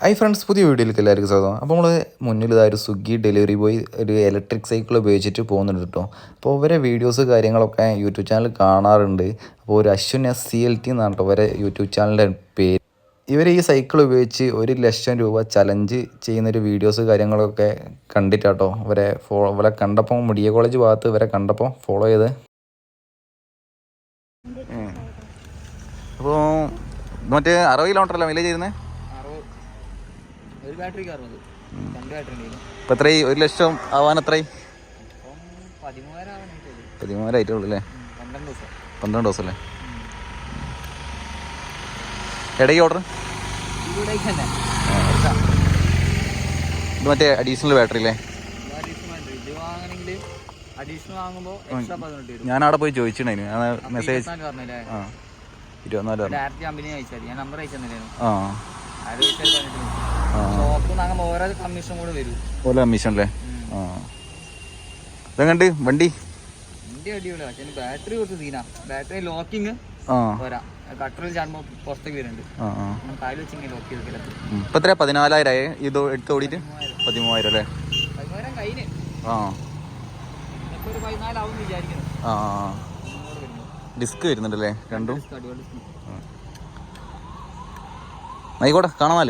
Hi friends, പുതിയ വീഡിയോയിലേക്ക് എല്ലാവർക്കും സ്വാഗതം. അപ്പോൾ നമ്മൾ മുന്നിൽ ഇതാ ഒരു സ്വിഗ്ഗി ഡെലിവറി ബോയ് ഒരു ഇലക്ട്രിക് സൈക്കിൾ ഉപയോഗിച്ചിട്ട് പോകുന്നുണ്ട് കേട്ടോ. അപ്പോൾ ഇവരെ വീഡിയോസ് കാര്യങ്ങളൊക്കെ യൂട്യൂബ് ചാനൽ കാണാറുണ്ട്. അപ്പോൾ ഒരു അശ്വിൻ SCLT എന്നാണ് കേട്ടോ ഇവരെ യൂട്യൂബ് ചാനലിൻ്റെ പേര്. ഇവർ ഈ സൈക്കിൾ ഉപയോഗിച്ച് 1,00,000 രൂപ ചലഞ്ച് ചെയ്യുന്നൊരു വീഡിയോസ് കാര്യങ്ങളൊക്കെ കണ്ടിട്ടാട്ടോ ഇവരെ കണ്ടപ്പോൾ മെഡിക്കൽ കോളേജ് ഭാഗത്ത് ഇവരെ കണ്ടപ്പോൾ ഫോളോ ചെയ്ത്. അപ്പോൾ മറ്റേ 60 കിലോമീറ്റർ മൈലേജ് ചെയ്യുന്നത്. ഇപ്പം എത്രയായി 1,00,000 ആവാൻ എത്രയായി? 13,000 ആയിട്ടുള്ളൂ അല്ലേ? 12 ദിവസം അല്ലേ? ഇടയ്ക്ക് ഓർഡർ ഇത് മറ്റേ അഡീഷണൽ ബാറ്ററി അല്ലേ? ഞാൻ അവിടെ പോയി ചോദിച്ചിട്ടുണ്ടായിരുന്നു. മെസ്സേജ് 24 ഓരോ കമ്മീഷൻ അല്ലേ? ഇതെങ്ങണ്ട് വണ്ടി അടിപൊളിയാ. ബാറ്ററി കുറച്ച് സീനാ. ബാറ്ററി ലോക്കിങ് കട്ടറിൽ ചാടുമ്പോ പുറത്തേക്ക് വരുന്നുണ്ട്. കാല് വെച്ച് ലോക്ക് ചെയ്തില്ല. ഇപ്പൊ എത്രയാ? 14,000 ഇത് എടുത്ത് ഓടിയിട്ട് 13,000 അല്ലേ? 14,000 കഴിഞ്ഞ്. ഒരു 14 ആവും വിചാരിക്കുന്നു. ഡിസ്ക് വരുന്നുണ്ടല്ലേ രണ്ടും? ആയിക്കോട്ടെ, കാണാൻ.